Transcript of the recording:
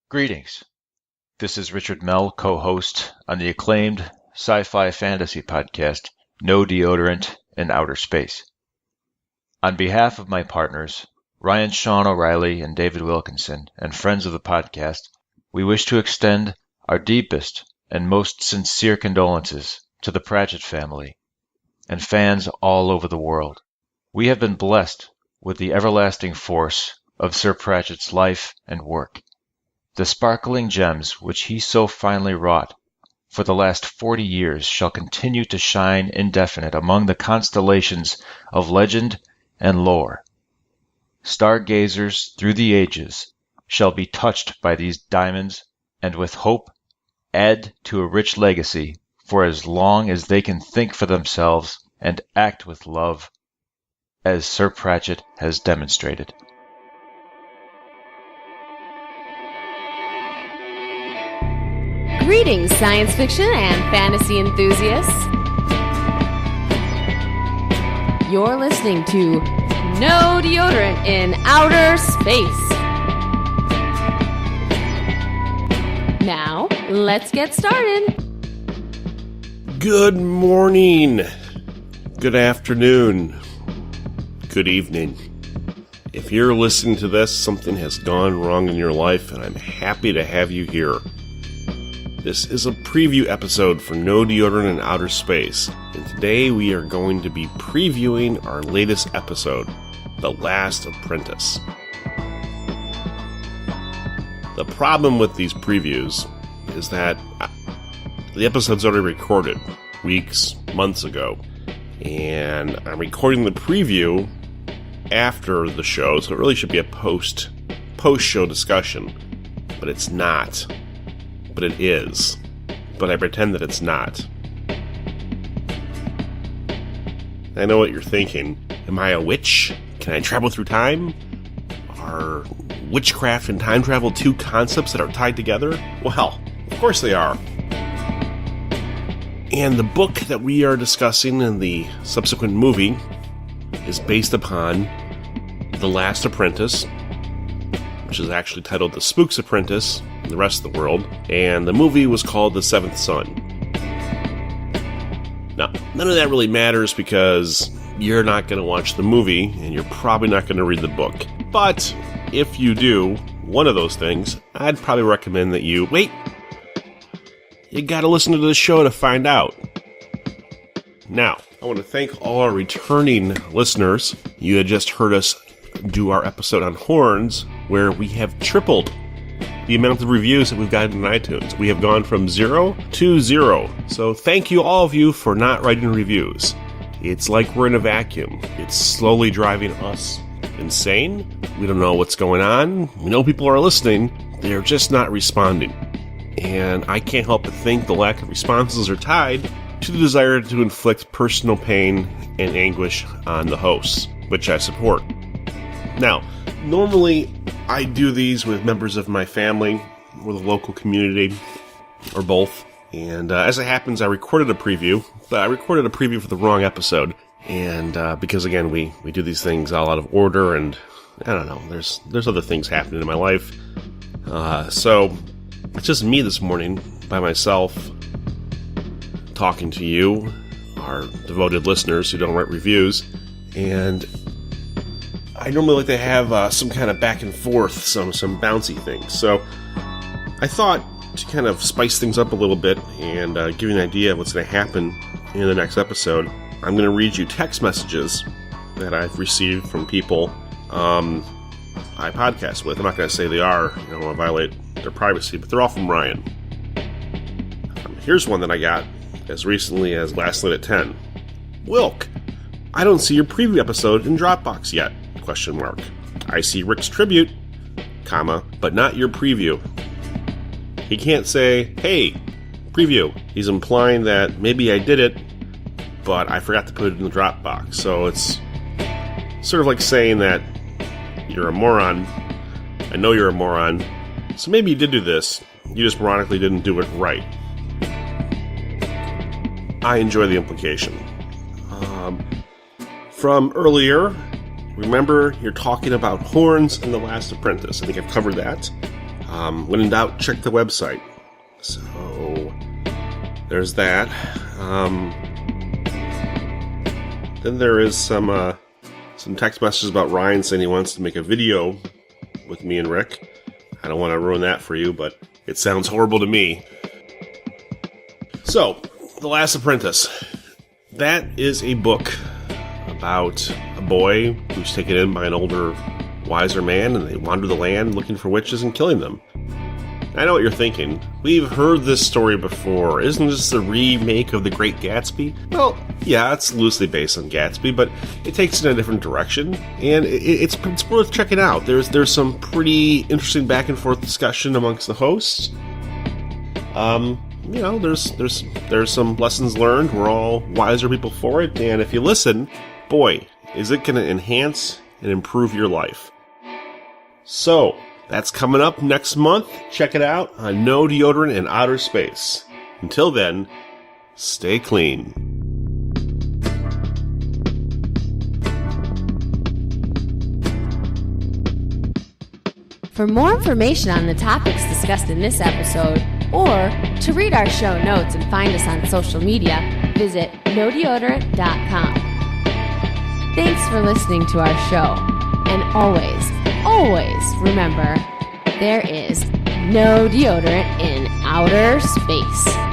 Greetings. This is Richard Mell, co-host on the acclaimed sci-fi fantasy podcast, No Deodorant in Outer Space. On behalf of my partners, Ryan Sean O'Reilly and David Wilkinson, and friends of the podcast, we wish to extend our deepest and most sincere condolences to the Pratchett family and fans all over the world. We have been blessed with the everlasting force of Sir Pratchett's life and work. The sparkling gems which he so finely wrought for the last 40 years shall continue to shine indefinite among the constellations of legend and lore. Stargazers through the ages shall be touched by these diamonds and with hope add to a rich legacy for as long as they can think for themselves and act with love, as Sir Pratchett has demonstrated. Greetings, science fiction and fantasy enthusiasts. You're listening to No Deodorant in Outer Space. Now, let's get started. Good morning, good afternoon, good evening. If you're listening to this, something has gone wrong in your life, and I'm happy to have you here. This is a preview episode for No Deodorant in Outer Space, and today we are going to be previewing our latest episode, The Last Apprentice. The problem with these previews is that the episode's already recorded weeks, months ago, and I'm recording the preview after the show, so it really should be a post-show discussion, but it's not. But it is. But I pretend that it's not. I know what you're thinking. Am I a witch? Can I travel through time? Are witchcraft and time travel two concepts that are tied together? Well, of course they are. And the book that we are discussing in the subsequent movie is based upon The Last Apprentice, which is actually titled The Spook's Apprentice in the rest of the world, and the movie was called The Seventh Son. Now, none of that really matters because you're not going to watch the movie, and you're probably not going to read the book. But if you do one of those things, I'd probably recommend that you wait. You gotta listen to the show to find out. Now, I want to thank all our returning listeners. You had just heard us do our episode on horns, where we have tripled the amount of reviews that we've gotten on iTunes. We have gone from 0 to 0. So thank you, all of you, for not writing reviews. It's like we're in a vacuum. It's slowly driving us insane. We don't know what's going on. We know people are listening. They're just not responding. And I can't help but think the lack of responses are tied to the desire to inflict personal pain and anguish on the hosts, which I support. Now, normally I do these with members of my family or the local community, or both. And as it happens, I recorded a preview, but I recorded a preview for the wrong episode. And because, again, we do these things all out of order, and I don't know, there's other things happening in my life. So it's just me this morning, by myself, talking to you, our devoted listeners who don't write reviews. And I normally like to have some kind of back and forth, some bouncy things. So I thought to kind of spice things up a little bit and give you an idea of what's going to happen in the next episode, I'm going to read you text messages that I've received from people I podcast with. I'm not going to say they are, I don't want to violate their privacy, but they're all from Ryan. Here's one that I got as recently as last night at 10. Wilk, I don't see your preview episode in Dropbox yet, ? I see Rick's tribute, but not your preview. He can't say, hey, preview. He's implying that maybe I did it, but I forgot to put it in the Dropbox. So it's sort of like saying that you're a moron. I know you're a moron. So maybe you did do this. You just moronically didn't do it right. I enjoy the implication. From earlier, remember you're talking about horns in The Last Apprentice. I think I've covered that. When in doubt, check the website. So there's that. Then there is some text messages about Ryan saying he wants to make a video with me and Rick. I don't want to ruin that for you, but it sounds horrible to me. So, The Last Apprentice. That is a book about a boy who's taken in by an older, wiser man, and they wander the land looking for witches and killing them. I know what you're thinking. We've heard this story before. Isn't this a remake of The Great Gatsby? Well, yeah, it's loosely based on Gatsby, but it takes it in a different direction, and it's worth checking out. There's some pretty interesting back and forth discussion amongst the hosts. There's some lessons learned. We're all wiser people for it, and if you listen, boy, is it going to enhance and improve your life. So, that's coming up next month. Check it out on No Deodorant in Outer Space. Until then, stay clean. For more information on the topics discussed in this episode, or to read our show notes and find us on social media, visit nodeodorant.com. Thanks for listening to our show. And always remember, there is no deodorant in outer space.